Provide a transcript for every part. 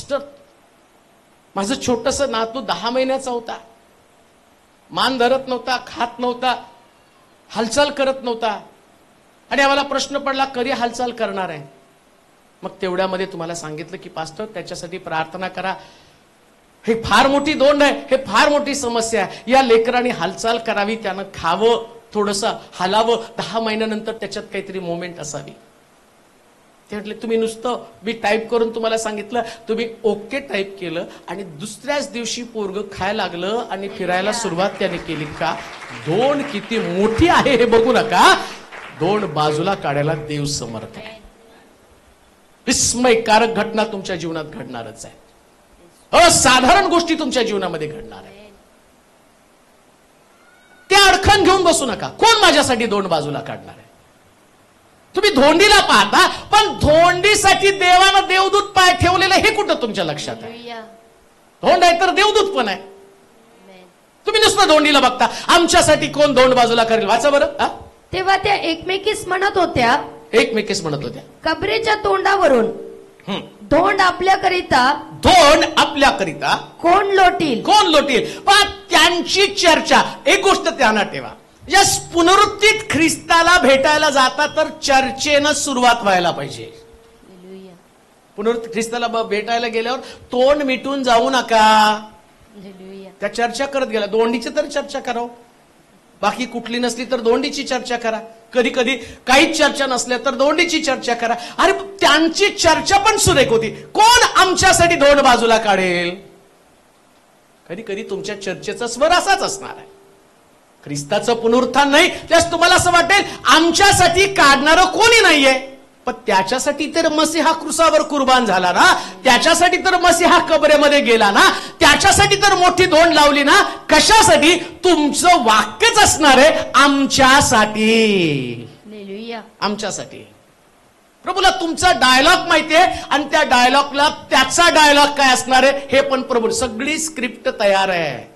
Pastor, माझं छोटंसं नातू 10 महिन्याचा होता, मान धरत नव्हता, खात नव्हता, हालचाल करत नव्हता, आणि आम्हाला प्रश्न पडला कधी हालचाल करणार आहे. मग तेवढ्यामध्ये तुम्हाला सांगितलं की पास्टर त्याच्यासाठी प्रार्थना करा, हे फार मोठी दोंड आहे, हे फार मोठी समस्या आहे, या लेकराने हालचाल करावी, त्यानं खावं, थोडंसं हलावं, 10 महिन्यानंतर त्याच्यात काहीतरी मोमेंट असावी. ते म्हटले तुम्ही नुसतं मी टाईप करून तुम्हाला सांगितलं, तुम्ही ओके टाईप केलं आणि दुसऱ्याच दिवशी पोरग खायला लागलं आणि फिरायला सुरुवात त्याने केली का? दोंड किती मोठी आहे हे बघू नका, दोंड बाजूला काढायला देव समर्थ आहे. विस्मयकारक घटना तुमच्या जीवनात घडणारच आहे, असाधारण गोष्टी तुमच्या जीवनामध्ये घडणार आहे. ते अडखण घेऊन बसू नका, कोण माझ्यासाठी दोंड बाजूला काढणार आहे? तुम्ही धोंडीला पाहता, पण धोंडीसाठी देवानं देवदूत पाय ठेवलेलं हे कुठं तुमच्या लक्षात आहे? धोंड आहे तर देवदूत पण आहे. तुम्ही नुसतं धोंडीला बघता, आमच्यासाठी कोण धोंड बाजूला करेल? वाचा बरं. तेव्हा त्या एकमेकीस म्हणत होत्या, कबरेच्या तोंडावरून धोंड आपल्याकरिता, धोंड आपल्याकरिता कोण लोटील? पण त्यांची चर्चा, एक गोष्ट त्यांना ठेवा, या पुनरुत्थित ख्रिस्ताला भेटायला जाता तर चर्चेनं सुरुवात व्हायला पाहिजे. पुनरुत्थित ख्रिस्ताला भेटायला गेल्यावर तोंड मिटून जाऊ नका, त्या चर्चा करत गेला. दोंडीची तर चर्चा करा, बाकी कुठली नसली तर दोंडीची चर्चा करा, कधी कधी काहीच चर्चा नसल्या तर दोंडीची चर्चा करा. अरे त्यांची चर्चा पण सुरेख होती, कोण आमच्यासाठी धोंड बाजूला काढेल? कधी कधी तुमच्या चर्चेचा स्वर असाच असणार आहे, ख्रिस्ताचं पुनरुत्थान नाही, त्यास तुम्हाला असं वाटेल आमच्यासाठी काढणारं कोणी नाहीये. पण त्याच्यासाठी तर मसीहा क्रुसावर कुर्बान झाला ना, त्याच्यासाठी तर मसीहा कबरेमध्ये गेला ना, त्याच्यासाठी तर मोठी धोंड लावली ना. कशासाठी? तुमचं वाक्यच असणार आहे आमच्यासाठी, आमच्यासाठी. प्रभूला तुमचा डायलॉग माहितीये आणि त्या डायलॉगला त्याचा डायलॉग काय असणार आहे हे पण प्रभू, सगळी स्क्रिप्ट तयार आहे.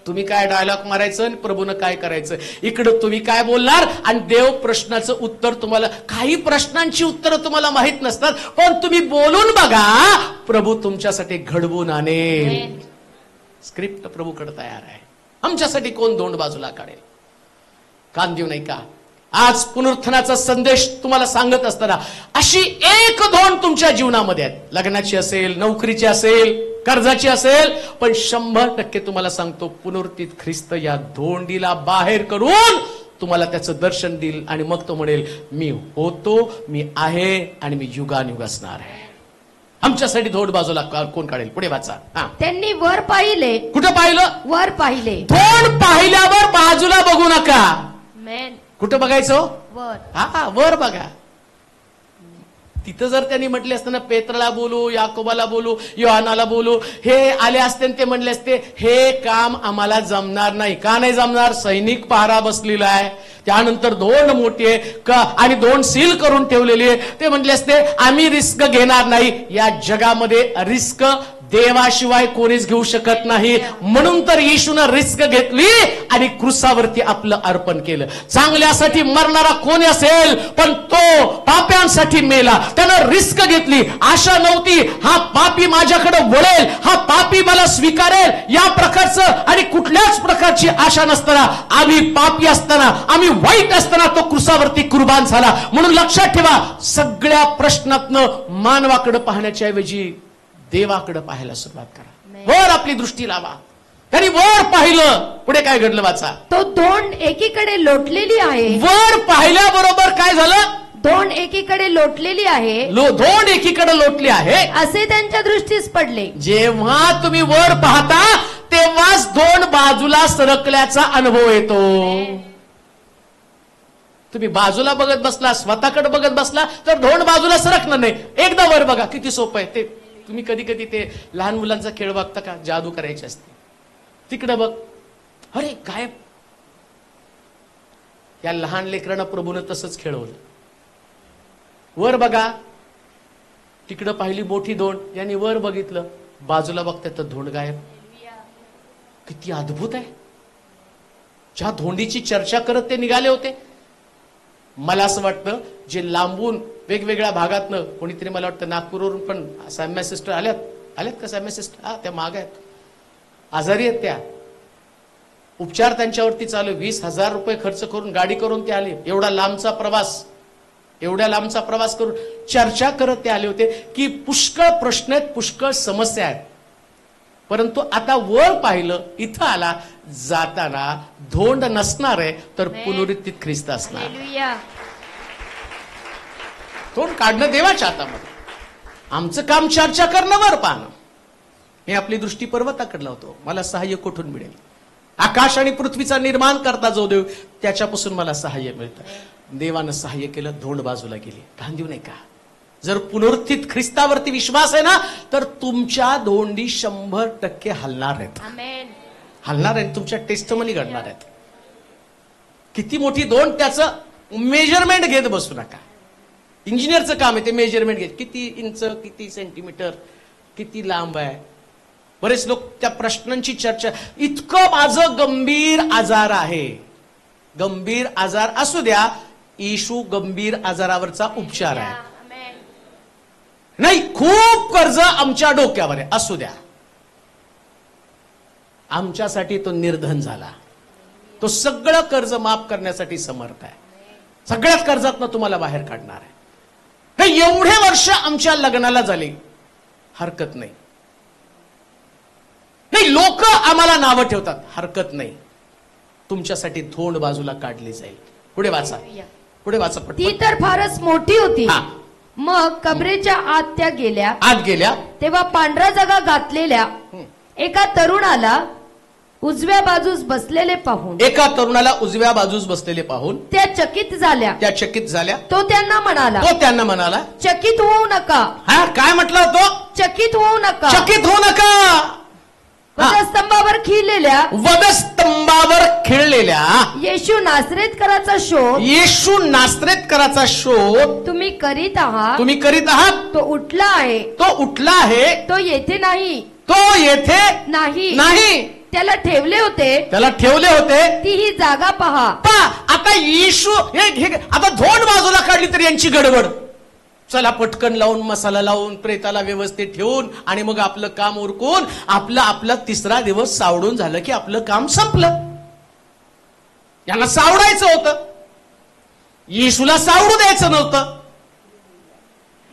तुम्ही काय डायलॉग मारायचं आणि प्रभूनं काय करायचं. इकडं तुम्ही काय बोलणार आणि देव प्रश्नाचं उत्तर तुम्हाला, काही प्रश्नांची उत्तरं तुम्हाला माहित नसतात, पण तुम्ही बोलून बघा, प्रभू तुमच्यासाठी घडवून आणेल. स्क्रिप्ट प्रभूकडे तयार आहे. आमच्यासाठी कोण धोंड बाजूला काढेल? कान देऊ नाही का? आज पुनरुत्थानाचा संदेश तुम्हाला सांगत असताना अशी एक धोंड तुमच्या जीवनामध्ये आहे, लग्नाची असेल, नोकरीची असेल, कर्जाची असेल, पण 100% तुम्हाला सांगतो पुनरुत्थित ख्रिस्त या धोंडीला बाहेर करून तुम्हाला त्याचं दर्शन देईल आणि मग तो म्हणेल मी होतो, मी आहे आणि मी युगानुयुग असणार आहे. आमच्यासाठी धोंड बाजूला कोण काढेल? पुढे वाचा. त्यांनी वर पाहिले. कुठं पाहिलं? वर पाहिले. धोंड पाहिल्यावर बाजूला बघू नका. कुठं बघायचं? वर. वर बघा. तिथं जर त्यांनी म्हटले असते ना, पेत्राला बोलू, याकोबाला बोलू, योहानाला बोलू, हे आले असते ते म्हणले असते हे काम आम्हाला जमणार नाही. का नाही जमणार? सैनिक पहारा बसलेला आहे, त्यानंतर धोंड मोठी आहे आणि धोंड सील करून ठेवलेली आहे. ते म्हटले असते आम्ही रिस्क घेणार नाही. या जगामध्ये रिस्क देवाशिवाय कोणीच घेऊ शकत नाही, म्हणून तर येशूनं रिस्क घेतली आणि क्रुसावरती आपलं अर्पण केलं. चांगल्यासाठी मरणारा कोणी असेल, पण तो पाप्यांसाठी मेला, त्यानं रिस्क घेतली. आशा नव्हती हा पापी माझ्याकडे वळेल, हा पापी मला स्वीकारेल, या प्रकारचं आणि कुठल्याच प्रकारची आशा नसताना, आम्ही पापी असताना, आम्ही वाईट असताना तो क्रुसावरती कुर्बान झाला. म्हणून लक्षात ठेवा, सगळ्या प्रश्नातनं मानवाकडे पाहण्याच्या ऐवजी देवाकडे पाहायला सुरुवात करा. वर आपली दृष्टी लावा. त्यांनी वर पाहिलं, पुढे काय घडलं वाचा. तो धोंड एकीकडे लोटलेली आहे. वर पाहिल्याबरोबर काय झालं? धोंड एकीकडे लोटलेली आहे. धोंड एकीकडे लोटली आहे असे त्यांच्या दृष्टीस पडले. जेव्हा तुम्ही वर पाहता तेव्हाच धोंड बाजूला सरकल्याचा अनुभव येतो. तुम्ही बाजूला बघत बसला, स्वतःकडे बघत बसला तर धोंड बाजूला सरकणार नाही. एकदा वर बघा, किती सोपं आहे ते. तुम्ही कधी कधी ते लहान मुलांचा खेळ बघता का? जादू करायची असते, तिकडे बघ, अरे गायब. या लहान लेकरांना प्रभूनं तसंच खेळवलं. वर बघा, तिकडं पाहिली मोठी धोंड, यांनी वर बघितलं, बाजूला बघतात तर धोंड गायब. किती अद्भुत आहे. ज्या धोंडीची चर्चा करत ते निघाले होते, मला असं वाटतं जे लांबून वेगवेगळ्या भागातनं कोणीतरी, मला वाटतं नागपूरवरून पण सॅम्या सिस्टर आल्यात का सॅम्या सिस्टर? हा, त्या माग आहेत, आजारी आहेत त्या, उपचार त्यांच्यावरती चालू. 20,000 रुपये खर्च करून गाडी करून ते आले. एवढ्या लांबचा प्रवास करून चर्चा करत ते आले होते की पुष्कळ प्रश्न आहेत, पुष्कळ समस्या आहेत. परंतु आता वर पाहिलं, इथं आला, जाताना धोंड नसणार आहे तर पुनरुत्थित ख्रिस्त असणार. हालेलुया. तोंड काढणं देवाच्या हातामध्ये, आमचं काम चर्चा करणं, वर पाहणं. मी आपली दृष्टी पर्वताकडे लावतो, मला सहाय्य कुठून मिळेल? आकाश आणि पृथ्वीचा निर्माण करता जो देव, त्याच्यापासून मला सहाय्य मिळतं. देवानं सहाय्य केलं, धोंड बाजूला गेली. ध्यान देऊ नये का? जर पुनरुत्थित ख्रिस्तावरती विश्वास आहे ना, तर तुमच्या धोंडी 100% हलणार आहेत, आमेन. हलणार आहेत, तुमच्या टेस्टमनी घडणार आहेत. किती मोठी धोंड, त्याचं मेजरमेंट घेत बसू नका. इंजिनियरचं काम आहे ते मेजरमेंट घेत, किती इंच, किती सेंटीमीटर, किती लांब आहे. बरेच लोक त्या प्रश्नांची चर्चा, इतकं माझं गंभीर आजार आहे. गंभीर आजार असू द्या, येशू गंभीर आजारावरचा उपचार आहे. आमेन. नाही, खूप कर्ज आमच्या डोक्यावर आहे, असू द्या, आमच्यासाठी तो निर्धन झाला. तो सगळं कर्ज माफ करण्यासाठी समर्थ आहे. सगळ्याच कर्जातनं तुम्हाला बाहेर काढणार आहे. नाही, एवढे वर्ष आमच्या लग्नाला झाले, हरकत नाही. नाही, लोक आम्हाला नावं ठेवतात, हरकत नाही. तुमच्यासाठी धोंड बाजूला काढली जाईल. पुढे वाचा, पुढे वाचा ती पटपट. तर फारच मोठी होती. हा. मग कबरेच्या आत त्या गेल्या. आत गेल्या, तेव्हा पांढरा जगा घातलेल्या एका तरुणाला उजव्या बाजूस बसलेले पाहून एका तरुणाला उजव्या बाजूस बसलेले पाहून त्या चकित झाल्या. त्या चकित झाल्या. तो त्यांना म्हणाला, तो त्यांना म्हणाला, चकित होऊ नका. हा, काय म्हटलं होतं? चकित होऊ नका. चकित होऊ नका. स्तंभावर खिळलेल्या वधस्तंभावर खिळलेल्या येशू नासरेतकराचा शोध येशू नासरेतकराचा शोध तुम्ही करीत आहात. तुम्ही करीत आहात. तो उठला आहे. तो उठला आहे. तो येथे नाही. तो येथे नाही. नाही. त्याला ठेवले होते. त्याला ठेवले होते. ती ही जागा पहा. आता येशू आता धोंड बाजूला काढली तर यांची गडबड. चला, पटकन लावून, मसाला लावून, प्रेताला व्यवस्थित ठेवून, आणि मग आपलं काम उरकून आपला 3रा दिवस सावडून झालं की आपलं काम संपलं. यांना सावडायचं होतं, येशूला सावडू द्यायचं नव्हतं.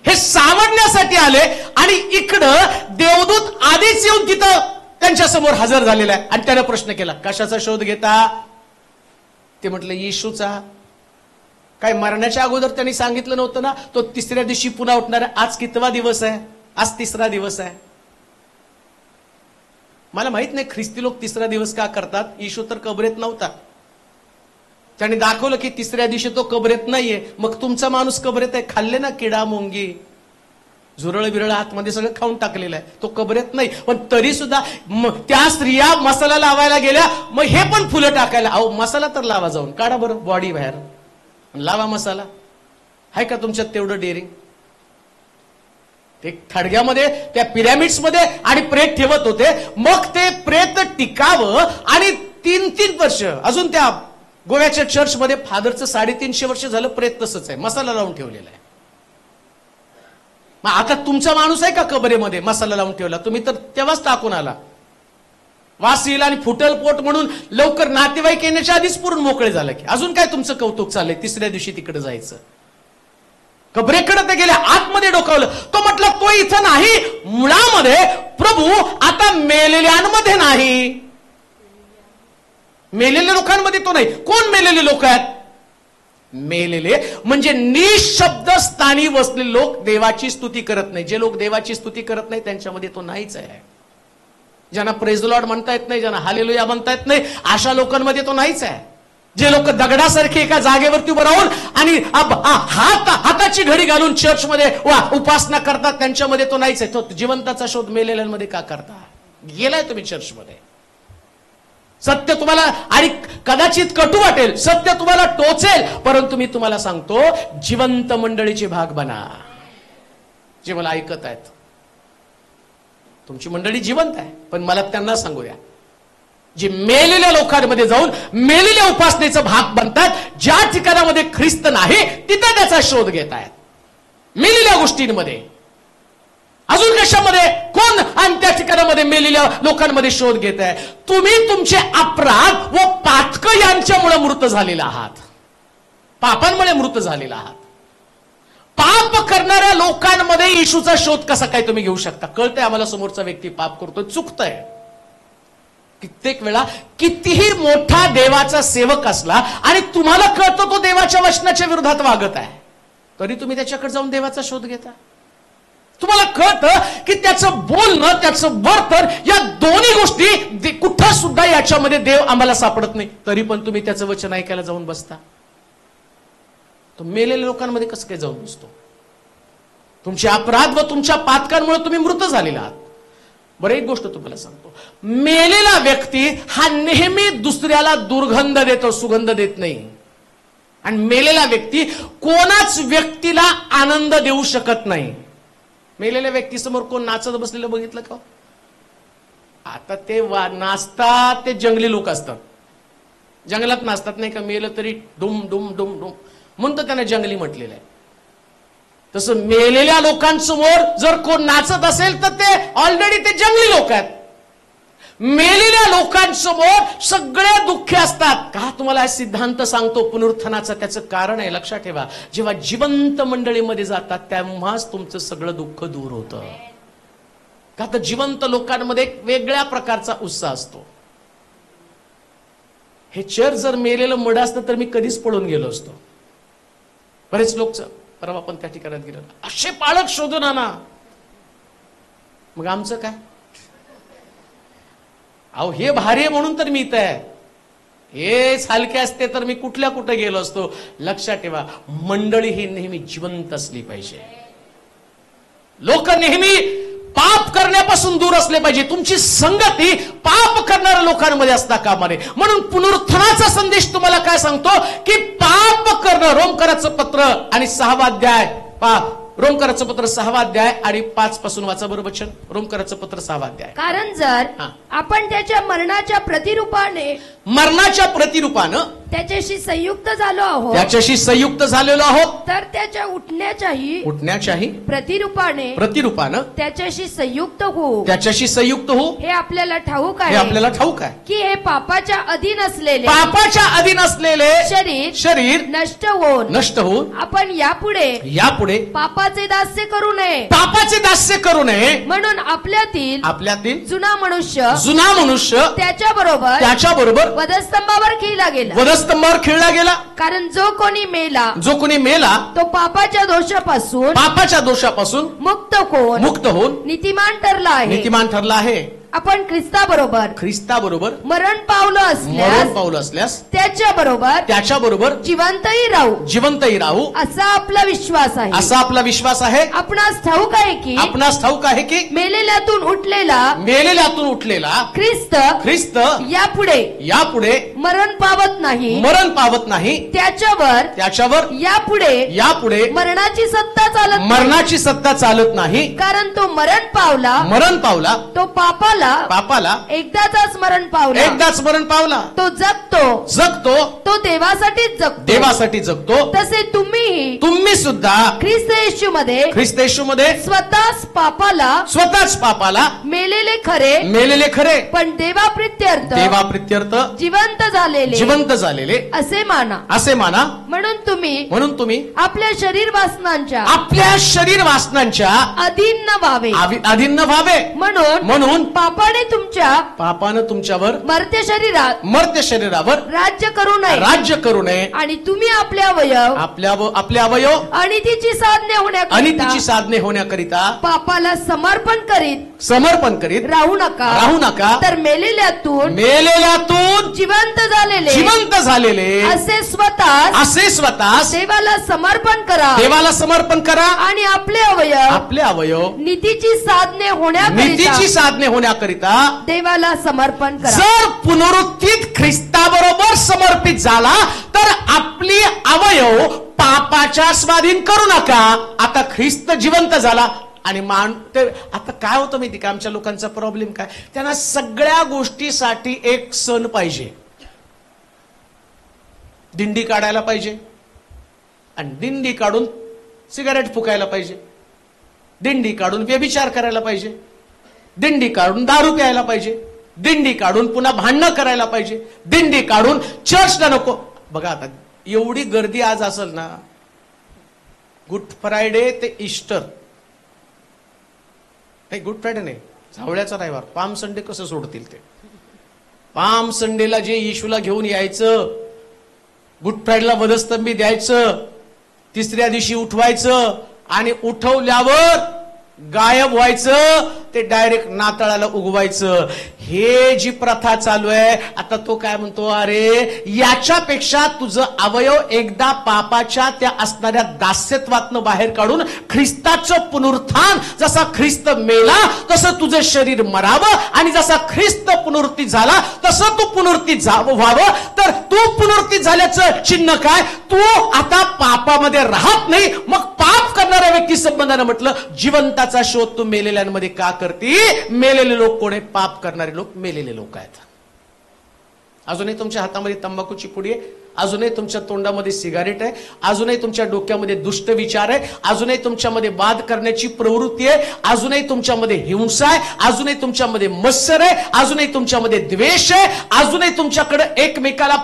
हे सावडण्यासाठी आले, आणि इकडं देवदूत आधीच येऊन तिथं त्यांच्या समोर हजर झालेला आहे. आणि त्याने प्रश्न केला, कशाचा शोध घेता? ते म्हटलं, येशूचा. काय मरण्याच्या अगोदर त्यांनी सांगितलं नव्हतं ना, तो 3ऱ्या दिवशी पुन्हा उठणार आहे. आज कितवा दिवस आहे? आज 3रा दिवस आहे. मला माहित नाही ख्रिस्ती लोक 3रा दिवस का करतात. येशू तर कबरेत नव्हता. त्यांनी दाखवलं की 3ऱ्या दिवशी तो कबरेत नाहीये. मग तुमचा माणूस कबरेत आहे, खाल्ले ना किडा मुंगी झुरळ बिरळ आतमध्ये सगळं खाऊन टाकलेलं आहे, तो कबरेत नाही. पण तरी सुद्धा त्या स्त्रिया मसाला लावायला गेल्या, मग हे पण फुलं टाकायला. अहो, मसाला तर लावा, जाऊन काढा बरं बॉडी बाहेर, लावा मसाला. आहे का तुमच्यात तेवढं डेअरिंग? ते थडग्यामध्ये, त्या पिरॅमिड्स मध्ये आणि प्रेत ठेवत होते. मग ते प्रेत टिकावं, आणि 3-3 वर्ष अजून त्या गोव्याच्या चर्चमध्ये फादरचं 350 वर्ष झालं प्रेत तसंच आहे, मसाला लावून ठेवलेला आहे. मग आता तुमचा माणूस आहे का कबरेमध्ये मसाला लावून ठेवला? तुम्ही तर तेव्हाच टाकून आला. वास येईल आणि फुटल पोट म्हणून लवकर नातेवाईक येण्याच्या आधीच पुरून मोकळे झाले की अजून काय तुमचं कौतुक चाललंय? 3ऱ्या दिवशी तिकडे जायचं. कबरेकडे ते गेले, आतमध्ये डोकावलं. तो म्हटलं, तो इथं नाही, मुळामध्ये प्रभू आता मेलेल्यांमध्ये नाही. मेलेल्या लोकांमध्ये तो नाही. कोण मेलेले लोक आहेत? मेलेले म्हणजे निशब्द स्थानी बसलेले लोक, देवाची स्तुती करत नाही. जे लोक देवाची स्तुती करत नाही त्यांच्यामध्ये तो नाहीच आहे. ज्यांना प्रेज द लॉर्ड म्हणता येत नाही, ज्यांना हालेलुया म्हणता येत नाही, अशा लोकांमध्ये तो नाहीच आहे. जे लोक दगडासारखे एका जागेवरती उभं राहून आणि हाताची घडी घालून चर्चमध्ये उपासना करतात, त्यांच्यामध्ये तो नाहीच आहे. तो जिवंताचा शोध मेलेल्यांमध्ये का करता? गेलाय तुम्ही चर्चमध्ये. सत्य तुम्हाला, आणि कदाचित कटू वाटेल, सत्य तुम्हाला टोचेल, परंतु मी तुम्हाला सांगतो, जिवंत मंडळीचे भाग बना. जे मला ऐकत आहेत, तुमची मंडळी जिवंत आहे, पण मला त्यांना सांगू द्या, जे मेलेल्या लोकांमध्ये जाऊन मेलेल्या उपासनेचा भाग बनतात, ज्या ठिकाणामध्ये ख्रिस्त नाही तिथे त्याचा शोध घेत आहेत. मेलेल्या गोष्टींमध्ये, अजून कशामध्ये? कोण आणि त्या ठिकाणामध्ये मेलेल्या लोकांमध्ये शोध घेत आहे. तुम्ही तुमचे अपराध व पातक यांच्यामुळे मृत झालेला आहात, पापांमुळे मृत झालेला आहात. पाप करणाऱ्या लोकांमध्ये येशूचा शोध कसा काय तुम्ही घेऊ शकता? कळतंय आम्हाला समोरचा व्यक्ती पाप करतोय, चुकतंय. कित्येक वेळा कितीही मोठा देवाचा सेवक असला आणि तुम्हाला कळतं तो देवाच्या वचनाच्या विरोधात वागत आहे, तरी तुम्ही त्याच्याकडे जाऊन देवाचा शोध घेता. तुम्हाला कळतं की त्याचं बोलणं, त्याचं वर्तन, या दोन्ही गोष्टी कुठं सुद्धा याच्यामध्ये देव आम्हाला सापडत नाही, तरी पण तुम्ही त्याचं वचन ऐकायला जाऊन बसता. तो मेलेल्या लोकांमध्ये कसं काय जाऊन बसतो? तुमचे अपराध व तुमच्या पातकांमुळे तुम्ही मृत झालेला आहात. बरं, एक गोष्ट तुम्हाला सांगतो, मेलेला व्यक्ती हा नेहमी दुसऱ्याला दुर्गंध देतो, सुगंध देत नाही. आणि मेलेला व्यक्ती कोणाच व्यक्तीला आनंद देऊ शकत नाही. मेलेल्या व्यक्तीसमोर कोण नाचत बसलेलं बघितलं का? आता ते नाचतात ते जंगली लोक असतात, जंगलात नाचतात नाही का, मेलं तरी डुम डुम डुम डुम म्हणून तर त्यांना जंगली म्हटलेलं आहे. तसं मेलेल्या लोकांसमोर जर कोण नाचत असेल तर ते ऑलरेडी ते जंगली लोक आहेत. मेलेल्या लोकांसमोर सगळे दुःखी असतात. का? तुम्हाला हा सिद्धांत सांगतो पुनरुत्थानाचा, त्याचं कारण आहे, लक्षात ठेवा. जेव्हा जिवंत मंडळीमध्ये जातात तेव्हाच तुमचं सगळं दुःख दूर होतं. का तर जिवंत लोकांमध्ये एक वेगळ्या प्रकारचा उत्साह असतो. हे चर जर मेलेलं मड असतं तर मी कधीच पळून गेलो असतो. बरेच लोक परवा आपण त्या ठिकाणात गेलो, असे पाळक शोधून आणा. मग आमचं काय? अहो हे भारी आहे म्हणून तर मी इथं आहे. हेच हलके असते तर मी कुठल्या कुठे गेलो असतो. लक्षात ठेवा, मंडळी ही नेहमी जिवंत असली पाहिजे. लोक नेहमी पाप करण्यापासून दूर असले पाहिजे. तुमची संगती पाप करणाऱ्या लोकांमध्ये असता कामा नये. म्हणून पुनरुत्थानाचा संदेश तुम्हाला काय सांगतो की पाप करणं, रोमकराचं पत्र आणि 6वा अध्याय, रोमकराचं पत्र 6वा अध्याय आणि 5 पासून वाचा बरोबर वचन. रोमकराचं पत्र 6वा अध्याय. कारण जर आपण त्याच्या मरणाच्या प्रतिरूपानं त्याच्याशी संयुक्त झालो आहोत, त्याच्याशी संयुक्त झालेलो आहोत, तर त्याच्या उठण्याच्याही प्रतिरूपानं त्याच्याशी संयुक्त होऊ हे आपल्याला ठाऊक आहे की हे पापाच्या अधीन असलेले शरीर नष्ट होऊन आपण यापुढे पापाचे दास्य करू नये म्हणून आपल्यातील जुना मनुष्य त्याच्याबरोबर वधस्तंभावर खिळला गेला. कारण जो कोणी मेला तो पापाच्या दोषापासून मुक्त होऊन नीतिमान ठरला आहे. आपण ख्रिस्ताबरोबर मरण पावलो असल्यास त्याच्याबरोबर जिवंतही राहू असा आपला विश्वास आहे. आपणास ठाऊक आहे की मेलेल्यातून उठलेला ख्रिस्त यापुढे मरण पावत नाही. त्याच्यावर यापुढे मरणाची सत्ता चालत नाही. कारण तो मरण पावला तो पापाला एकदाच मरण पावला. तो जगतो तो देवासाठी जगतो. तसे तुम्ही सुद्धा ख्रिस्त येशूमध्ये स्वतःच पापाला मेलेले खरे पण देवाप्रित्यर्थ जिवंत झालेले असे माना. म्हणून तुम्ही आपल्या शरीर वासनांच्या अधीन न व्हावे. म्हणून पापाने तुमच्यावर मर्त्य शरीरावर राज्य करू नये. आणि तुम्ही आपले अवयव अनितीची साधने होण्याकरिता पापाला समर्पण करीत राहू नका. तर मेलेल्यातून जिवंत झालेले असे स्वतः देवाला समर्पण करा. आणि आपले अवयव नीतीची साधने होण्याकरिता देवाला समर्पण करा. जर पुनरुत्थित ख्रिस्ताबरोबर समर्पित झाला तर आपली अवयव पापाच्या स्वाधीन करू नका. आता ख्रिस्त जिवंत झाला आणि आता काय होतं माहिती का, आमच्या लोकांचा प्रॉब्लेम काय, त्यांना सगळ्या गोष्टीसाठी एक सण पाहिजे. दिंडी काढायला पाहिजे आणि दिंडी काढून सिगारेट फुकायला पाहिजे, दिंडी काढून व्यभिचार करायला पाहिजे, दिंडी काढून दारू प्यायला पाहिजे, दिंडी काढून पुन्हा भांडणं करायला पाहिजे, दिंडी काढून चर्चला नको. बघा आता एवढी गर्दी आज असेल ना, गुड फ्रायडे ते ईस्टर, नाही गुड फ्रायडे नाही, झावळ्याचा रविवार, पाम संडे कसं सोडतील ते? पाम संडेला जे येशूला घेऊन यायचं, गुड फ्रायडेला वधस्तंभी द्यायचं, तिसऱ्या दिवशी उठवायचं आणि उठवल्यावर गायब व्हायचं, ते डायरेक्ट नाताळाला उगवायचं. हे जी प्रथा चालू आहे आता, तो काय म्हणतो, अरे याच्यापेक्षा तुझं अवयव एकदा पापाच्या त्या असणाऱ्या दास्यत्वातनं बाहेर काढून ख्रिस्ताचं पुनरुत्थान, जसा ख्रिस्त मेला तसं तुझं शरीर मरावं आणि जसा ख्रिस्त पुनरुत्थित झाला तसं तू पुनरुत्थित व्हावं. तर तू पुनरुत्थित झाल्याचं चिन्ह काय? तू आता पापामध्ये राहत नाही. मग पाप करणाऱ्या व्यक्ती संबंधानं म्हटलं, जिवंताचा शोध तू मेलेल्यांमध्ये का करती? मेलेले लोक कोण आहेत? पाप करणारे लोक मेलेले लोक आहेत. अजूनही तुमच्या हातामध्ये तंबाखूची पुडी आहे, अजूनही तुमच्या तोंडामध्ये सिगारेट आहे, अजूनही तुमच्या डोक्यामध्ये दुष्ट विचार आहे, अजूनही तुमच्यामध्ये वाद करण्याची प्रवृत्ती आहे, अजूनही तुमच्यामध्ये हिंसा आहे, अजूनही तुमच्यामध्ये मत्सर आहे, अजूनही तुमच्यामध्ये द्वेष आहे, अजूनही तुमच्याकडे एकमेकाला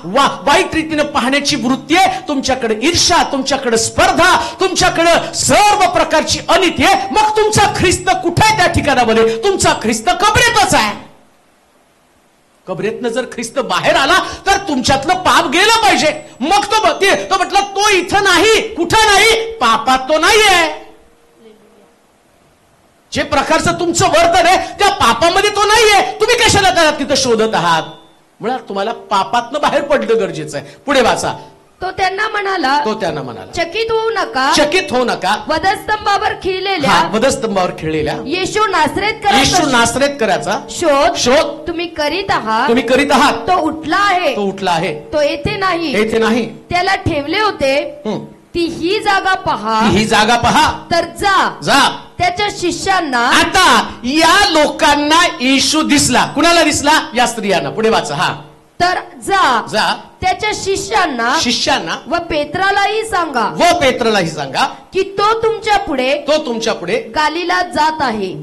वाईट रीतीने पाहण्याची वृत्ती आहे, तुमच्याकडे ईर्ष्या, तुमच्याकडे स्पर्धा, तुमच्याकडे सर्व प्रकारची अनिती आहे. मग तुमचा ख्रिस्त कुठे आहे? त्या ठिकाणामध्ये तुमचा ख्रिस्त कबरेतच आहे. कबरेतनं जर ख्रिस्त बाहेर आला तर तुमच्यातलं पाप गेलं पाहिजे. मग तो म्हटलं, तो इथं नाही, कुठं नाही, पापात तो नाही आहे. जे प्रकारचं तुमचं वर्तन आहे त्या पापामध्ये तो नाहीये. तुम्ही कशाला त्याला तिथं शोधत आहात? मुळात तुम्हाला पापातनं बाहेर पडलं गरजेचं आहे. पुढे वाचा. तो त्यांना म्हणाला, चकित होऊ नका, चकित होऊ नका. वधस्तंभावर खिळलेल्या वधस्तंभावर खिळलेल्या येशू नासरेतकराचा शोध तुम्ही करीत आहात. तो उठला आहे, तो येथे नाही, त्याला ठेवले होते. ती ही जागा पहा, तर जा त्याच्या शिष्यांना. आता या लोकांना येशू दिसला. कुणाला दिसला? या स्त्रियांना. पुढे वाचा. तर जा त्याच्या शिष्यांना व पेत्रालाही सांगा की तो तुमच्या पुढे गालीला जात आहे.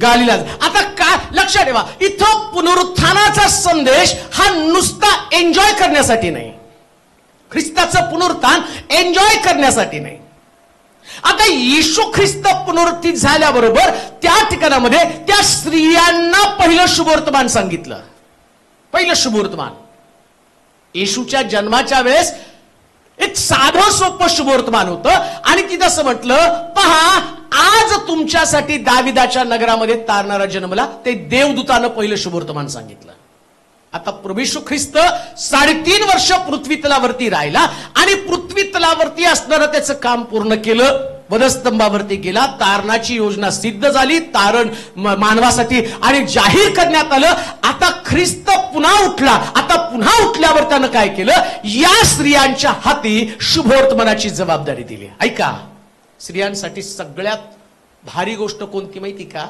आता काय लक्षात ठेवा, इथं पुनरुत्थानाचा संदेश हा नुसता एन्जॉय करण्यासाठी नाही, ख्रिस्ताचं पुनरुत्थान एन्जॉय करण्यासाठी नाही. आता येशू ख्रिस्त पुनरुत्थित झाल्याबरोबर त्या ठिकाणामध्ये त्या स्त्रियांना पहिलं शुभवर्तमान सांगितलं. पहिलं शुभवर्तमान येशूच्या जन्माच्या वेळेस एक साधं सोपं शुभवर्तमान होतं आणि तिथं असं म्हटलं, पहा आज तुमच्यासाठी दाविदाच्या नगरामध्ये तारणारा जन्मला. ते देवदूतानं पहिलं शुभवर्तमान सांगितलं. आता प्रभू येशू ख्रिस्त 3.5 वर्ष पृथ्वी तलावरती राहिला आणि पृथ्वी तलावरती असणारं त्याचं काम पूर्ण केलं. वधस्तंभावरती गेला, तारणाची योजना सिद्ध झाली, तारण मानवासाठी आणि जाहीर करण्यात आलं. आता ख्रिस्त पुन्हा उठला. आता पुन्हा उठल्यावर त्यानं काय केलं? या स्त्रियांच्या हाती शुभवर्तमानाची जबाबदारी दिली. ऐका, स्त्रियांसाठी सगळ्यात भारी गोष्ट कोणती माहिती का?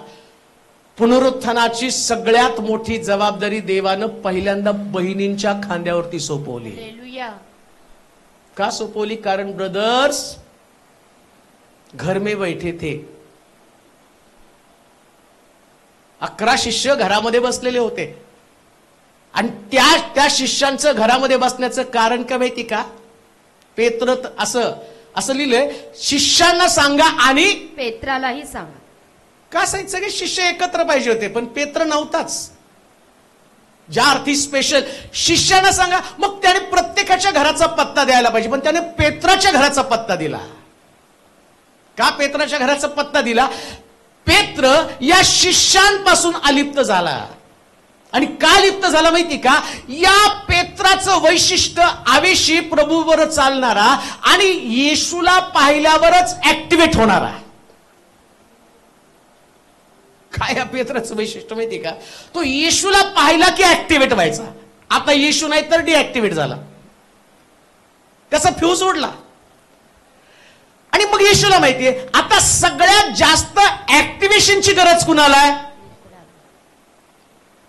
पुनरुत्थानाची सगळ्यात मोठी जबाबदारी देवानं पहिल्यांदा बहिणींच्या खांद्यावरती सोपवली. का सोपवली? कारण ब्रदर्स घर में बैठे थे. 11 शिष्य घरामध्ये बसलेले होते आणि त्या शिष्यांचं घरामध्ये बसण्याचं कारण काय माहिती का? पेत्र असं लिहिलंय, शिष्यांना सांगा आणि पेत्रालाही सांगा. का सांगितलं? सगळे शिष्य एकत्र पाहिजे होते पण पेत्र नव्हताच. ज्या अर्थी स्पेशल शिष्यांना सांगा, मग त्याने प्रत्येकाच्या घराचा पत्ता द्यायला पाहिजे, पण त्याने पेत्राच्या घराचा पत्ता दिला. का पेत्राच्या घराचा पत्ता दिला? पेत्र या शिष्यांपासून अलिप्त झाला. आणि का लिप्त झाला माहिती का? या पेत्राचं वैशिष्ट्य आवेशी प्रभूवर चालणारा आणि येशूला पाहिल्यावरच ऍक्टिव्हेट होणारा. काय या पेत्राचं वैशिष्ट्य माहिती का? तो येशूला पाहिला की ऍक्टिव्हेट व्हायचा. आता येशू नाही तर डिऍक्टिव्हेट झाला, त्याचा फ्यूज उडला. आणि मग येशूला माहितीये आता सगळ्यात जास्त ऍक्टिव्हेशनची गरज कुणाला आहे?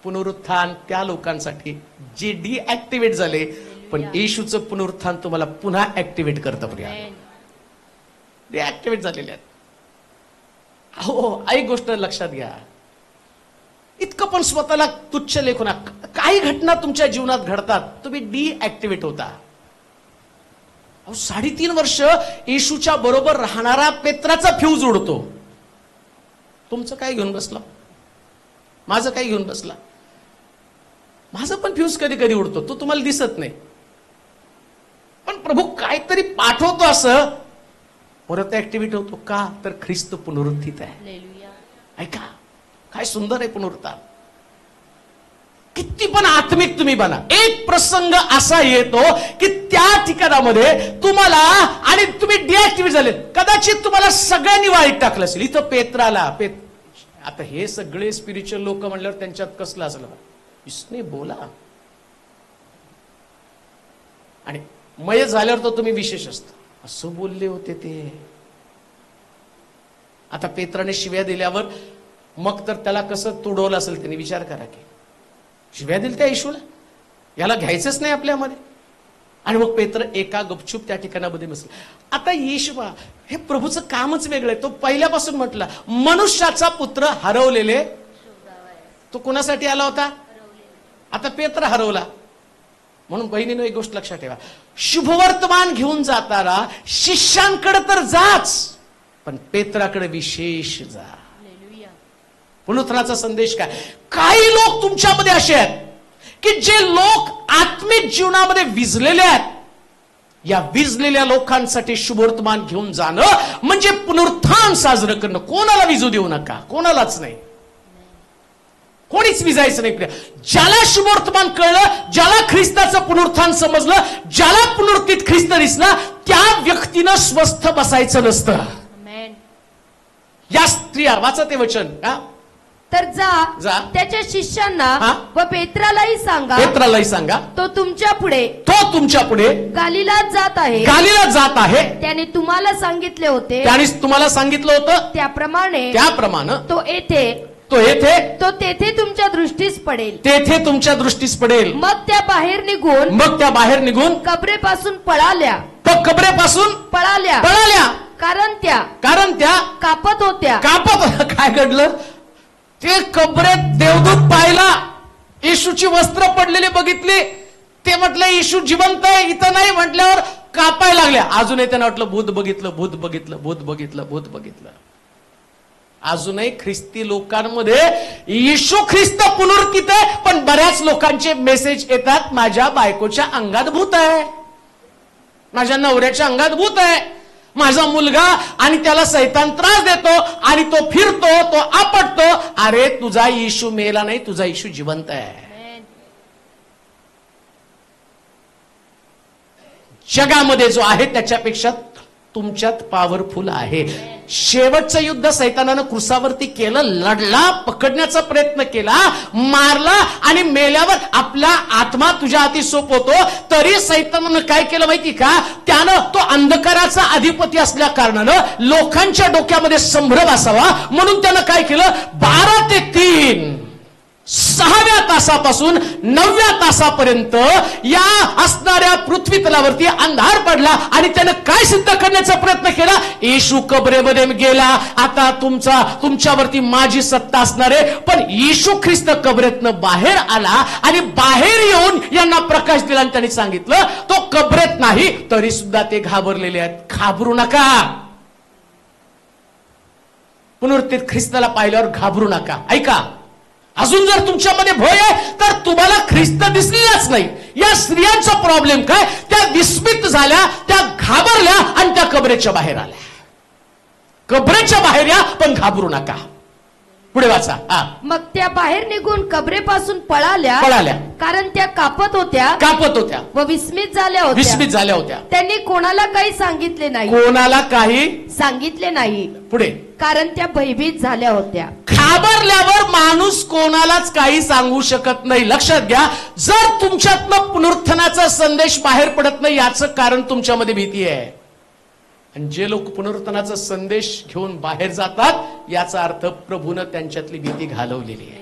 पुनरुत्थान त्या लोकांसाठी जे डिऍक्टिव्हेट झाले. पण येशूचं पुनरुत्थान तुम्हाला पुन्हा ऍक्टिव्हेट करतं. डिॲक्टिव्हेट झालेले आहेत. हो, एक गोष्ट लक्षात घ्या, इतकं पण स्वतःला तुच्छ लेखू नका. काही घटना तुमच्या जीवनात घडतात, तुम्ही डिॲक्टिव्हेट होता. 3.5 वर्ष येशूच्या बरोबर राहणारा पेत्राचा फ्यूज उडतो. तुमचं काय घेऊन बसला, माझं काय घेऊन बसला. माझं पण फ्यूज कधी कधी उडतो, तो तुम्हाला दिसत नाही. पण प्रभू काहीतरी पाठवतो, असं परत ऍक्टिव्हिटी होतो. का तर ख्रिस्त पुनरुत्थित आहे. ऐका, काय सुंदर आहे पुनरुत्थान. किती पण आत्मिक तुम्ही बना, एक प्रसंग असा येतो की त्या ठिकाणामध्ये तुम्हाला, आणि तुम्ही डिॲक्टिव्हेट झाले, कदाचित तुम्हाला सगळ्यांनी वाईट टाकलं असेल. इथं पेत्राला आता हे सगळे स्पिरिच्युअल लोक म्हणल्यावर त्यांच्यात कसलं असलं, इसने बोला. आणि मय झाल्यावर तर तुम्ही विशेष असतो, असं बोलले होते ते. आता पेत्राने शिव्या दिल्यावर मग तर त्याला कसं तुडवलं असेल त्यांनी, विचार करा की शिव्या दिल त्या येशूला, याला घ्यायचंच नाही आपल्यामध्ये. आणि मग पेत्र एका गपचूप त्या ठिकाणामध्ये बसला. आता येशूबा, हे प्रभूचं कामच वेगळं आहे. तो पहिल्यापासून म्हटला, मनुष्याचा पुत्र हरवलेले. तो कोणासाठी आला होता? आता पेत्र हरवला. म्हणून बहिणीनं एक गोष्ट लक्षात ठेवा, शुभवर्तमान घेऊन जाताना शिष्यांकडे तर जाच, पण पेत्राकडे विशेष जा. पुनरुत्थानाचा संदेश काय? काही लोक तुमच्यामध्ये असे आहेत की जे लोक आत्मिक जीवनामध्ये विझलेले आहेत. या विझलेल्या लोकांसाठी शुभवर्तमान घेऊन जाणं म्हणजे पुनरुत्थान साजरं करणं. कोणाला विजू देऊ नका, कोणालाच नाही, कोणीच विजायचं नाही. ज्याला शुभवर्तमान कळलं, ज्याला ख्रिस्ताचं पुनरुत्थान समजलं, ज्याला पुनरुत्थित ख्रिस्त दिसला, त्या व्यक्तीनं स्वस्थ बसायचं नसतं. या स्त्रिया, वाचा ते वचन, तर जा त्याच्या शिष्यांना व पेत्रालाही सांगा, तो तुमच्या पुढे गालिलात जात आहे. त्याने तुम्हाला सांगितले होते, त्याप्रमाणे तो तेथे तुमच्या दृष्टीस पडेल. मग त्या बाहेर निघून कबरेपासून पळाल्या. कारण त्या कापत होत्या. काय घडलं? ते कबरेत देवदूत पाहिला, येशूची वस्त्र पडलेली बघितली. ते म्हटलं येशू जिवंत आहे, इथं नाही. म्हटल्यावर कापायला लागल्या. अजूनही त्यांना वाटलं भूत बघितलं. अजूनही ख्रिस्ती लोकांमध्ये येशू ख्रिस्त पुनरुत्थित आहे, पण बऱ्याच लोकांचे मेसेज येतात, माझ्या बायकोच्या अंगात भूत आहे, माझ्या नवऱ्याच्या अंगात भूत आहे, माझा मुलगा आणि त्याला सैतान त्रास देतो आणि तो फिरतो, तो आपटतो. अरे तुझा येशू मेला नाही, तुझा येशू जिवंत आहे. जगामध्ये जो आहे त्याच्यापेक्षा तुमच्यात पॉवरफुल आहे. शेवटचं युद्ध सैतानानं क्रुसावरती केलं, लढला, पकडण्याचा प्रयत्न केला, मारला आणि मेल्यावर आपला आत्मा तुझ्या हाती सोपवतो. तरी सैतानानं काय केलं माहिती का? त्यानं तो अंधकाराचा अधिपती असल्या कारणानं लोकांच्या डोक्यामध्ये संभ्रम असावा म्हणून त्यानं काय केलं, 12 ते 3 6व्या तासापासून 9व्या तासापर्यंत या असणाऱ्या पृथ्वी तलावरती अंधार पडला आणि त्यानं काय सिद्ध करण्याचा प्रयत्न केला? येशू कबरेमध्ये गेला, आता तुमच्यावरती माझी सत्ता असणार आहे. पण येशू ख्रिस्त कबरेतनं बाहेर आला आणि बाहेर येऊन यांना प्रकाश दिला आणि त्यांनी सांगितलं तो कबरेत नाही. तरी सुद्धा ते घाबरलेले आहेत. घाबरू नका. पुनरुत्थित ख्रिस्ताला पाहिल्यावर घाबरू नका. ऐका, अजून जर तुमच्यामध्ये भय आहे तर तुम्हाला ख्रिस्त दिसलेलाच नाही. या स्त्रियांचा प्रॉब्लेम काय? त्या विस्मित झाल्या, त्या घाबरल्या आणि त्या कबरेच्या बाहेर आल्या. कबरेच्या बाहेर या, पण घाबरू नका. पुढे वाचा. मग त्या बाहेर निघून कबरेपासून पळाल्या, कारण त्या कापत होत्या व विस्मित झाल्या होत्या. त्यांनी कोणाला काही सांगितले नाही. पुढे, कारण त्या भयभीत झाल्या होत्या. घाबरल्यावर माणूस कोणालाच काही सांगू शकत नाही. लक्षात घ्या, जर तुमच्यातनं पुनरुत्थानाचा संदेश बाहेर पडत नाही याचं कारण तुमच्यामध्ये भीती आहे. आणि जे लोक पुनरुत्थानाचा संदेश घेऊन बाहेर जातात याचा अर्थ प्रभूनं त्यांच्यातली भीती घालवलेली आहे.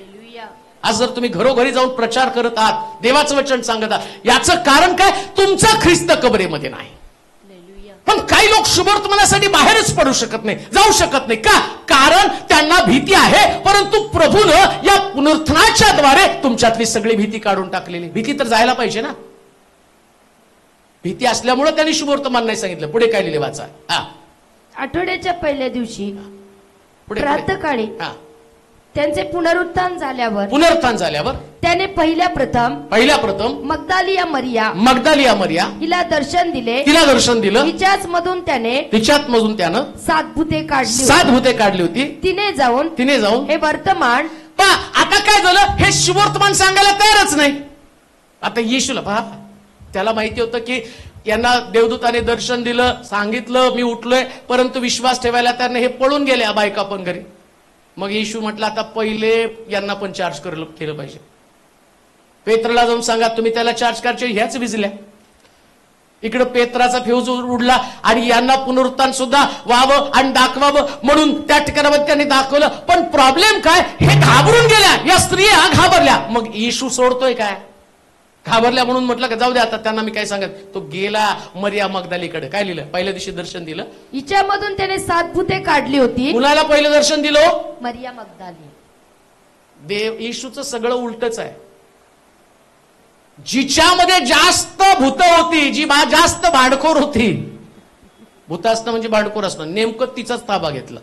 आज जर तुम्ही घरोघरी जाऊन प्रचार करत आहात, देवाचं वचन सांगत आहात, याचं कारण काय? तुमचा ख्रिस्त कबरेमध्ये नाही. पण काही लोक शुभवर्तमानासाठी बाहेरच पडू शकत नाही, जाऊ शकत नाही. का? कारण त्यांना भीती आहे. परंतु प्रभूनं या पुनरुत्थानाच्या द्वारे तुमच्यातली सगळी भीती काढून टाकलेली. भीती तर जायला पाहिजे ना. भीती असल्यामुळे त्यांनी शुभवर्तमान नाही सांगितलं. पुढे काय लिहिले वाचा. आठवड्याच्या पहिल्या दिवशी प्रातःकाळी त्यांचे पुनरुत्थान झाल्यावर त्याने पहिल्या प्रथम मगदालिया मरिया हिला दर्शन दिलं. तिच्याच मधून त्यानं 7 भूते काढली होती. तिने जाऊन हे वर्तमान. आता काय झालं? हे शुभवर्तमान सांगायला तयारच नाही. आता येशूला पहा, त्याला माहिती होतं की यांना देवदूताने दर्शन दिलं, सांगितलं मी उठलोय, परंतु विश्वास ठेवायला त्याने हे पळून गेले बायका पण घरी. मग येशू म्हटलं आता पहिले यांना पण चार्ज केलं पाहिजे. पेत्रला जाऊन सांगा तुम्ही त्याला चार्ज करायचे. ह्याच विजल्या. इकडे पेत्राचा फ्यूज उडला आणि यांना पुनरुत्थान सुद्धा व्हावं आणि दाखवावं म्हणून त्या ठिकाणावर त्यांनी दाखवलं. पण प्रॉब्लेम काय? हे घाबरून गेल्या, या स्त्रिया घाबरल्या. मग येशू सोडतोय काय? घाबरल्या म्हणून म्हटलं का जाऊ दे आता त्यांना मी काय सांगत. तो गेला मरिया मगदालीकडे. काय लिहिलं? पहिल्या दिवशी दर्शन दिलं. हिच्यामधून त्याने 7 भूते काढली होती. कुणाला पहिलं दर्शन दिलं? मरिया मगदाली. देव येशूचं सगळं उलटच आहे. जिच्यामध्ये जास्त भूत होती, जी जास्त भांडखोर होती. भूत असणं म्हणजे भांडखोर असणं, नेमकं तिचाच ताबा घेतला.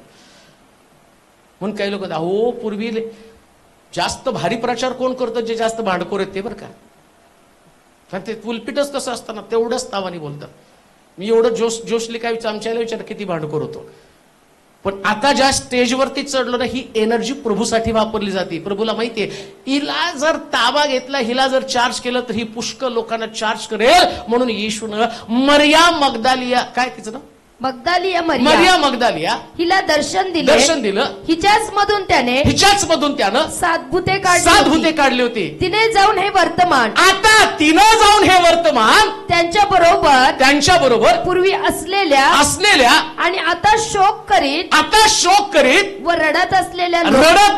म्हणून काही लोक हो पूर्वी जास्त भारी प्रचार कोण करतं? जे जास्त भांडखोर आहेत ते. बरं का, ते उलपिटच तसं असताना तेवढंच तावानी बोलतात. मी एवढं जोशली काय आमच्याला विचार किती भांडखोर होतो. पण आता ज्या स्टेजवरती चढलो ना, ही एनर्जी प्रभूसाठी वापरली जाते. प्रभूला माहितीये हिला जर ताबा घेतला, हिला जर चार्ज केलं तर ही पुष्कळ लोकांना चार्ज करेल. म्हणून येशूनं मरिया मगदालिया, काय तिचं नाव? मरिया मगदालिया हिला दर्शन दिलं. हिच्याच मधून त्यानं 7 भूते काढली होती. तिने जाऊन हे वर्तमान. आता तिनं जाऊन हे वर्तमान त्यांच्या बरोबर पूर्वी असलेल्या आणि आता शोक करीत व रडत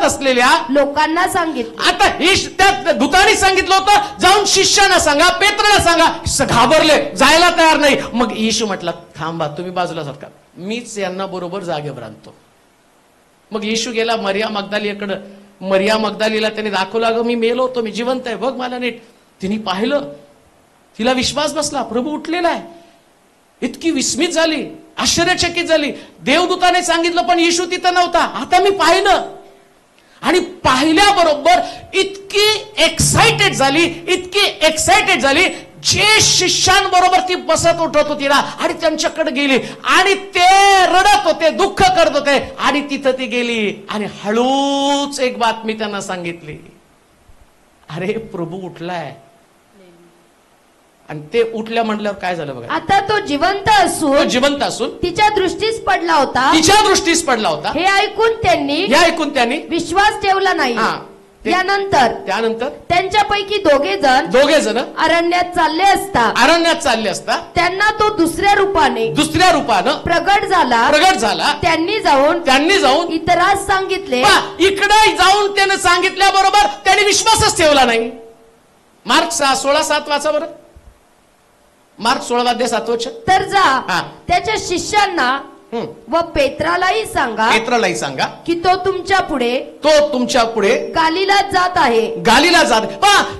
असलेल्या लोकांना सांगितलं. आता त्या दूतांनी सांगितलं होतं जाऊन शिष्यांना सांगा, पेत्राला सांगा. घाबरले, जायला तयार नाही. मग येशू म्हटलं थांबा, तुम्ही बाजूला सरका, मीच यांना बरोबर जागेवर आणतो. मग येशू गेला मरिया मगदालीकडे. मरिया मगदालीला त्याने दाखवलं, अगं मी मेलो होतो, मी जिवंत आहे, बघ मला नीट. तिने पाहिलं, तिला विश्वास बसला, प्रभू उठलेला आहे. इतकी विस्मित झाली, आश्चर्यचकित झाली. देवदूताने सांगितलं पण येशू तिथं नव्हता. आता मी पाहिलं आणि पाहिल्याबरोबर इतकी एक्साइटेड झाली, जे शिष्यांबरोबर ती बसत उठत होती ना, आणि त्यांच्याकडे गेली आणि ते रडत होते, दुःख करत होते, आणि तिथं ती गेली आणि हळूच एक बातमी त्यांना सांगितली, अरे प्रभू उठलाय. आणि ते उठल्या म्हटल्यावर काय झालं बघा. आता तो जिवंत असून तिच्या दृष्टीस पडला होता. हे ऐकून त्यांनी विश्वास ठेवला नाही. त्यानंतर त्यांच्यापैकी दोघे जण अरण्यात चालले असता त्यांना तो दुसऱ्या रूपानं प्रगट झाला. त्यांनी जाऊन इतरांस सांगितले. इकडे जाऊन त्यानं सांगितल्याबरोबर त्यांनी विश्वासच ठेवला नाही. मार्क 16:7 वाचा बरं. मार्क 16:7. तर जा त्याच्या शिष्यांना व पेत्रालाही सांगा की तो तुमच्या पुढे गालीलात जात आहे.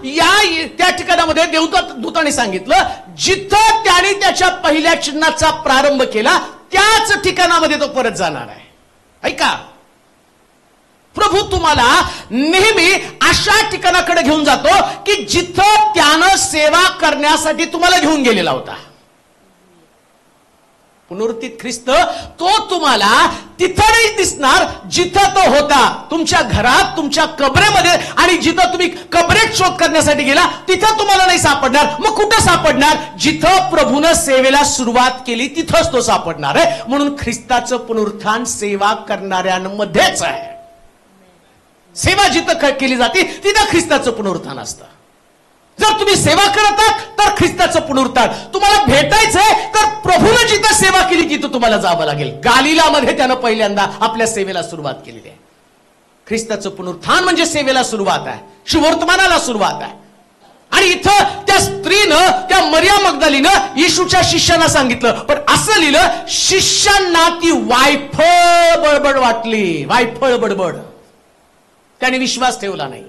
या त्या ठिकाणामध्ये देवदूताने सांगितलं, जिथं त्याने त्याच्या पहिल्या चिन्हाचा प्रारंभ केला त्याच ठिकाणामध्ये तो परत जाणार आहे. ऐका, प्रभू तुम्हाला नेहमी अशा ठिकाणाकडे घेऊन जातो की जिथं त्यानं सेवा करण्यासाठी तुम्हाला घेऊन गेलेला होता. पुनरुत्थित ख्रिस्त तो तुम्हाला तिथं नाही दिसणार जिथं तो होता, तुमच्या घरात, तुमच्या कबरेमध्ये. आणि जिथं तुम्ही कबरेत शोध करण्यासाठी गेला तिथं तुम्हाला नाही सापडणार. मग कुठं सापडणार? जिथं प्रभूनं सेवेला सुरुवात केली तिथंच तो सापडणार आहे. म्हणून ख्रिस्ताचं पुनरुत्थान सेवा करणाऱ्यांमध्येच आहे. सेवा जिथं केली जाते तिथं ख्रिस्ताचं पुनरुत्थान असतं. जर तुम्ही सेवा करत आहात तर ख्रिस्ताचं पुनरुत्थान तुम्हाला भेटायचंय, तर प्रभूने जिथं सेवा केली तिथं तुम्हाला जावं लागेल. गालिलामध्ये त्यानं पहिल्यांदा आपल्या सेवेला सुरुवात केलेली आहे. ख्रिस्ताचं पुनरुत्थान म्हणजे सेवेला सुरुवात आहे, शुभवर्तमानाला सुरुवात आहे. आणि इथं त्या स्त्रीनं, त्या मरिया मगदलीनं येशूच्या शिष्यांना सांगितलं, पण असं लिहिलं शिष्यांना ती वायफळ बडबड वाटली. वायफळ बडबड. त्याने विश्वास ठेवला नाही.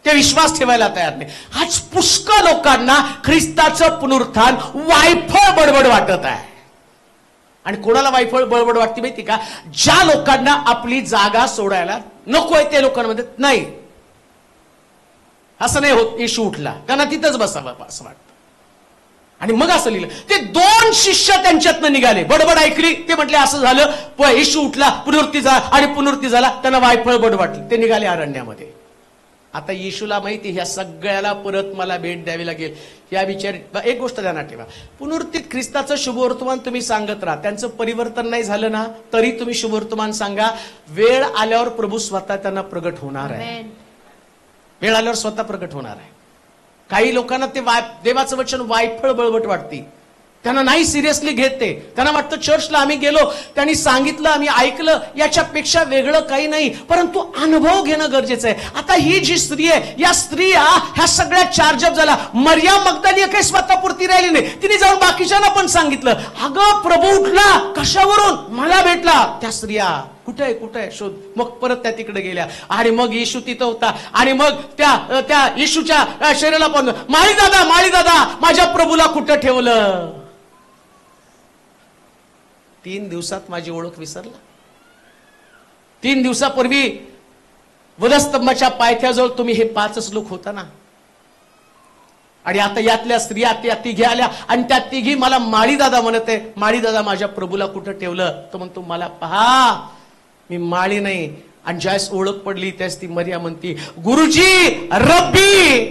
ते विश्वास ठेवायला तयार नाही. आज पुष्कळ लोकांना ख्रिस्ताचं पुनरुत्थान वायफळ बडबड वाटत आहे. आणि कोणाला वायफळ बडबड वाटते माहिती का? ज्या लोकांना आपली जागा सोडायला नकोय ते लोकांमध्ये नाही. असं नाही होत येशू उठला त्यांना तिथंच बसावं असं वाटतं. आणि मग असं लिहिलं, ते 2 शिष्य त्यांच्यातनं निघाले. बडबड ऐकली, ते म्हटले असं झालं, येशू उठला, पुनरुत्ती झाला, आणि पुनरुत्ती झाला, त्यांना वायफळ बड वाटली, ते निघाले अरण्यामध्ये. आता येशूला माहिती ह्या सगळ्याला परत मला भेट द्यावी लागेल. या विचार एक गोष्ट ध्यानात ठेवा, पुनरुत्थित ख्रिस्ताचं शुभवर्तमान तुम्ही सांगत राहा. त्यांचं परिवर्तन नाही झालं ना तरी तुम्ही शुभवर्तमान सांगा. वेळ आल्यावर प्रभू स्वतः त्यांना प्रगट होणार आहे. वेळ आल्यावर स्वतः प्रगट होणार आहे. काही लोकांना ते देवाचं वचन वायफळ बळबट वाटते. त्यांना नाही सिरियसली घेते. त्यांना वाटतं चर्चला आम्ही गेलो, त्यांनी सांगितलं, आम्ही ऐकलं, याच्यापेक्षा वेगळं काही नाही. परंतु अनुभव घेणं गरजेचं आहे. आता ही जी स्त्री आहे, या स्त्रिया ह्या सगळ्या चार्जअप झाला. मरिया मगदली काही स्वतःपुरती राहिली नाही. तिने जाऊन बाकीच्यांना पण सांगितलं, अगं प्रभू उठला. कशावरून? मला भेटला. त्या स्त्रिया कुठे आहे शोध. मग परत त्या तिकडे गेल्या आणि मग येशू तिथं होता. आणि मग त्या येशूच्या शरीराला पण, माळी दादा माझ्या प्रभूला कुठं ठेवलं? 3 दिवसात माझी ओळख विसरला. 3 दिवसापूर्वी वधस्तंभाच्या पायथ्याजवळ तुम्ही हे 5च लोक होता ना. आणि आता यातल्या स्त्रिया त्या तिघी आल्या आणि त्या तिघी मला माळी दादा म्हणत आहे. माळी दादा माझ्या प्रभूला कुठं ठेवलं? तो म्हणतो मला पहा, मी माळी नाही. आणि ज्यास ओळख पडली त्यास ती मरिया म्हणती, गुरुजी, रब्बी.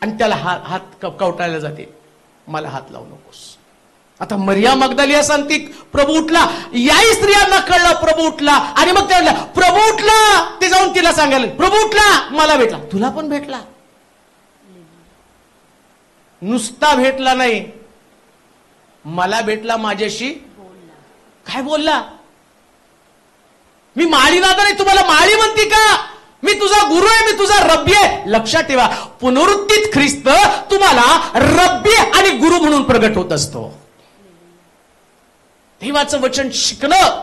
आणि त्याला हात कवटाळला जाते, मला हात लावू नकोस. आता मरिया मगदलिया सांगती प्रभू उठला. याही स्त्रियांना कळलं प्रभू उठला. आणि मग त्या प्रभू उठला, ते जाऊन तिला सांगायला, प्रभू उठला, मला भेटला. तुला पण भेटला. नुसता भेटला नाही, मला भेटला, माझ्याशी काय बोलला. मी माळी दादा नाही, तुम्हाला माळी म्हणती का? मी तुझा गुरु आहे, मी तुझा रब्बी आहे. लक्षात ठेवा, पुनरुत्थित ख्रिस्त तुम्हाला रब्बी आणि गुरु म्हणून प्रगट होत असतो. देवाचं वचन शिकणं,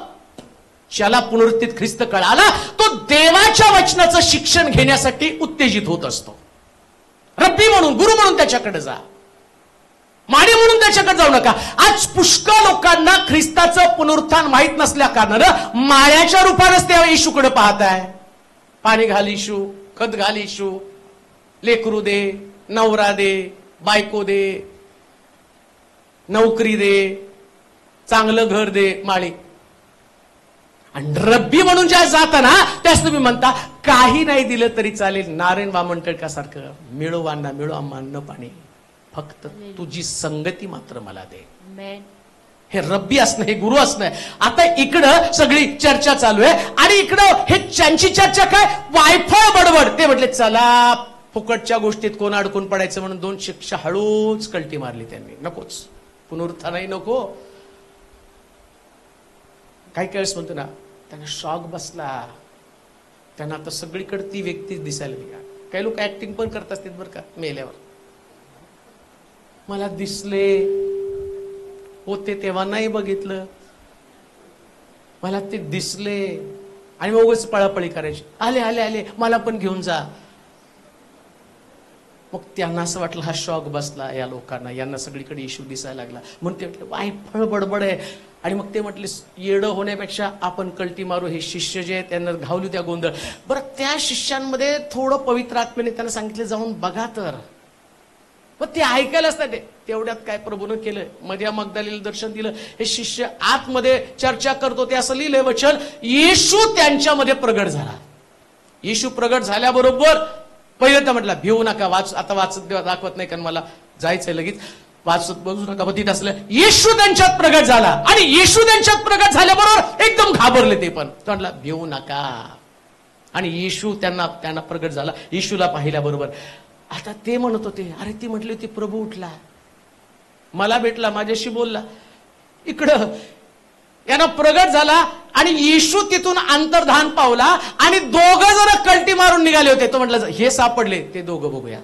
ज्याला पुनरुत्थित ख्रिस्त कळाला तो देवाच्या वचनाचं शिक्षण घेण्यासाठी उत्तेजित होत असतो. रब्बी म्हणून, गुरु म्हणून त्याच्याकडे जा, माळी म्हणून त्याच्याकडे जाऊ नका. आज पुष्कळ लोकांना ख्रिस्ताचं पुनरुत्थान माहीत नसल्या कारणानं मायाच्या रूपानेच त्या येशूकडे पाहत आहे. पाणी घाल येशू, खत घाल येशू, लेकरू दे, नवरा दे, बायको दे, नोकरी दे, चांगलं घर दे, माळी. आणि रब्बी म्हणून ज्या जाताना त्याच तुम्ही म्हणता काही नाही दिलं तरी चालेल, नारायण वामन टिळकासारखं, मिळो वांना मिळो अन्न पाणी, फक्त तुझी संगती मात्र मला दे. हे रब्बी असणं, हे गुरु असणं. आता इकडं सगळी चर्चा चालू आहे आणि इकडं हे त्यांची चर्चा काय, वायफळ बडबड. ते म्हटले चला फुकटच्या गोष्टीत कोण अडकून पडायचं म्हणून 2 शिक्षा हळूच कलटी मारली त्यांनी. नकोच, पुनरुत्थानही नको. काही वेळेस म्हणतो ना, त्यांना शॉक बसला. त्यांना आता सगळीकडे ती व्यक्ती दिसायला लागली. काही लोक ऍक्टिंग पण करत असतात बरं का, मेल्यावर. मला दिसले होते तेव्हा नाही बघितलं, मला ते दिसले. आणि मग उगाच पळापळी करायची, आले आले आले मला पण घेऊन जा. मग त्यांना असं वाटलं हा शॉक बसला या लोकांना, यांना सगळीकडे येशू दिसायला लागला म्हणून ते म्हटलं वायफळ बडबड आहे. आणि मग ते म्हटले येडं होण्यापेक्षा आपण कल्टी मारू. हे शिष्य जे आहेत त्यांना घावली त्या गोंधळ. बरं, त्या शिष्यांमध्ये थोडं पवित्र आत्म्याने त्यांना सांगितलं जाऊन बघा तर. मग ते ऐकायलाच नाही. तेवढ्यात काय प्रभूनं केलं, मरिया मगदलीला दर्शन दिलं. हे शिष्य आतमध्ये चर्चा करतो ते असं लिहिलंय वचन, येशू त्यांच्यामध्ये प्रगट झाला. येशू प्रगट झाल्याबरोबर पहिलं तर म्हटलं भिवू नका, आता वाचत दाखवत नाही कारण मला जायचंय लगेच, वाचत बघू नका. मग तिथं असलं येशू त्यांच्यात प्रगट झाला. आणि येशू त्यांच्यात प्रगट झाल्याबरोबर एकदम घाबरले ते पण. तो म्हटला भिवू नका. आणि येशू त्यांना प्रगट झाला. येशूला पाहिल्याबरोबर आता ते म्हणत होते, अरे ती म्हटली होती प्रभू उठला, मला भेटला, माझ्याशी बोलला. इकडं यांना प्रगट झाला आणि येशू तिथून अंतर्धान पावला. आणि 2 जण कल्टी मारून निघाले होते. तो म्हटलं हे सापडले, ते 2 बघूया.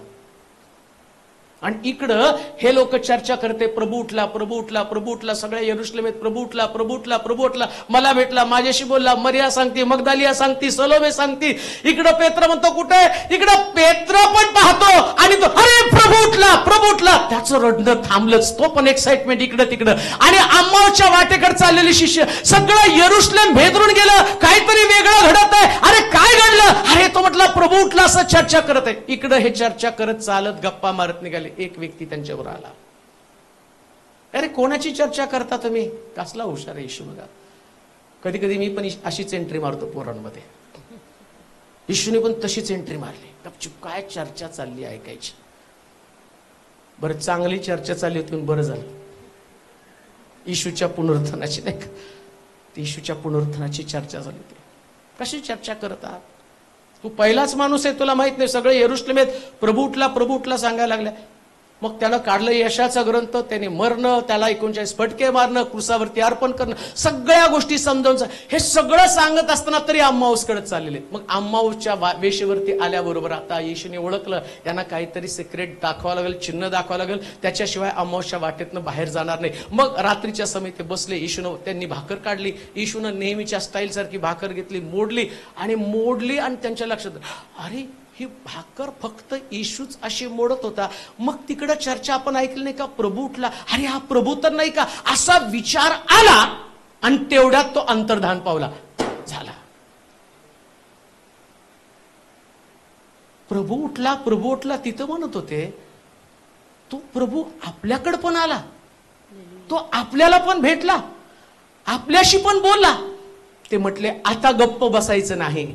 आणि इकडं हे लोक चर्चा करते, प्रभू उठला, प्रभू उठला, प्रभू उठला, सगळ्या यरुशलेमेत प्रभू उठला, प्रभू उठला, प्रभू उठला, मला भेटला, माझ्याशी बोलला. मरिया सांगते, मगदालिया सांगते, सलोमे सांगते. इकडं पेत्र म्हणतो कुठे, इकडं पेत्र पण पाहतो आणि तो अरे प्रभू उठला, प्रभू उठला. त्याचं रडणं थांबलंच. तो पण एक्साइटमेंट इकडं तिकडं. आणि अम्माऊच्या वाटेकडे चाललेले शिष्य सगळं यरुशलेम भेदरून गेलं. काहीतरी वेगळं घडत आहे. अरे काय घडलं? अरे तो म्हटला प्रभू उठला, असं चर्चा करत आहे. इकडं हे चर्चा करत चालत गप्पा मारत निघाले. एक व्यक्ती त्यांच्यावर आला. अरे कोणाची चर्चा करता तुम्ही? कसला हुशार आहे येशू बघा. कधी कधी मी पण अशीच एंट्री मारतो पोरांमध्ये. येशूने पण तशीच एंट्री मारली. गपचूप काय चर्चा चालली ऐकायची. बरं चांगली चर्चा चालली होती, बरं झालं. येशूच्या पुनरुत्थानाची नाही का, येशूच्या पुनरुत्थानाची चर्चा झाली होती. कशी चर्चा करत आहात? तू पहिलाच माणूस आहे, तुला माहित नाही. सगळे यरुशलेमेत प्रभू उठला, प्रभू उठला सांगायला लागल्या. मग त्यानं काढलं यशाचा ग्रंथ. त्याने मरणं, त्याला 39 फटके मारणं, क्रुसावरती अर्पण करणं, सगळ्या गोष्टी समजावून हे सगळं सांगत असताना तरी अम्माऊसकडे चाललेले. मग अम्माऊसच्या वेशीवरती आल्याबरोबर आता येशूने ओळखलं, यांना काहीतरी सिक्रेट दाखवावं लागेल, चिन्ह दाखवावं लागेल, त्याच्याशिवाय अम्माऊसच्या वाटेतनं बाहेर जाणार नाही. मग रात्रीच्या समय ते बसले. येशूनं त्यांनी भाकर काढली. येशूनं नेहमीच्या स्टाईल सारखी भाकर घेतली, मोडली आणि त्यांच्या लक्षात अरे ही भाकर फक्त येशूच अशी मोडत होता. मग तिकडं चर्चा आपण ऐकली नाही का, प्रभू उठला, अरे हा प्रभू तर नाही का, असा विचार आला. आणि तेवढ्यात तो अंतर्धान पावला. झाला. प्रभू उठला, प्रभू उठला तिथं म्हणत होते. तो प्रभू आपल्याकडे पण आला, तो आपल्याला पण भेटला, आपल्याशी पण बोलला. ते म्हटले आता गप्प बसायचं नाही.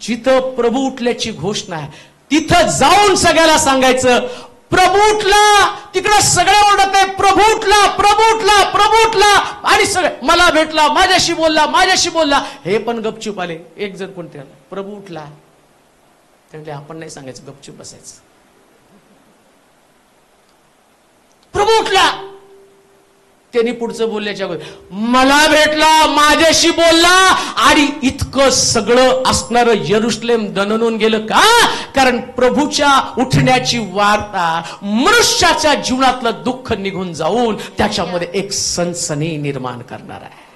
जिथं प्रभू उठल्याची घोषणा आहे तिथं जाऊन सगळ्याला सांगायचं प्रभू उठला. तिकडं सगळ्या ओरडत आहे प्रभू उठला, प्रभू उठला, प्रभू उठला. आणि सगळे मला भेटला, माझ्याशी बोलला, माझ्याशी बोलला. हे पण गपचूप आले. एक जण कोणते आला, प्रभू उठला. त्यामुळे आपण नाही सांगायचं, गपचूप बसायचं. प्रभू उठला. त्यांनी पुढचं बोलल्याच्या मला भेटला, माझ्याशी बोलला. आणि इतकं सगळं असणारं यरुशलेम दणनून गेलं का? कारण प्रभूच्या उठण्याची वार्ता मनुष्याच्या जीवनातलं दुःख निघून जाऊन त्याच्यामध्ये एक सनसनी निर्माण करणार आहे.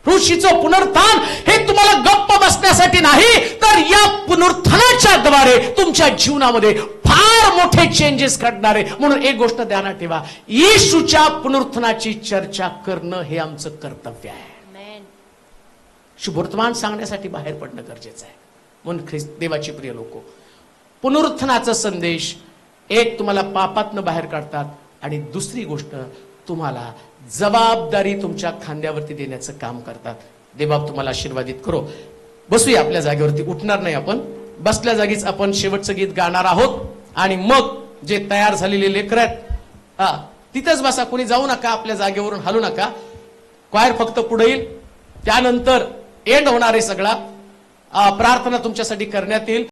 ऋषीचं पुनरुत्थान हे तुम्हाला गप्प बसण्यासाठी नाही, तर या पुनरुत्थानाच्या द्वारे तुमच्या जीवनामध्ये फार मोठे चेंजेस घडणार आहे. म्हणून एक गोष्ट ध्यानात ठेवा, येशूच्या पुनरुत्थानाची चर्चा करणं हे आमचं कर्तव्य आहे. शुभवर्तमान सांगण्यासाठी बाहेर पडणं गरजेचं आहे. म्हणून देवाची प्रिय लोक, पुनरुत्थानाचा संदेश एक तुम्हाला पापातनं बाहेर काढतात, आणि दुसरी गोष्ट तुम्हाला जबाबदारी तुमच्या खांद्यावरती देण्याचं काम करतात. देवबाप तुम्हाला आशीर्वादित करो. बसूया आपल्या जागेवरती, उठणार नाही आपण. बसल्या जागीच आपण शेवटचं गीत गाणार आहोत. आणि मग जे तयार झालेले लेकर आहेत तिथेच बसा, कोणी जाऊ नका, आपल्या जागेवरून हलू नका. क्वायर फक्त पुढे येईल, त्यानंतर एंड होणार आहे सगळा. प्रार्थना तुमच्यासाठी करण्यात येईल.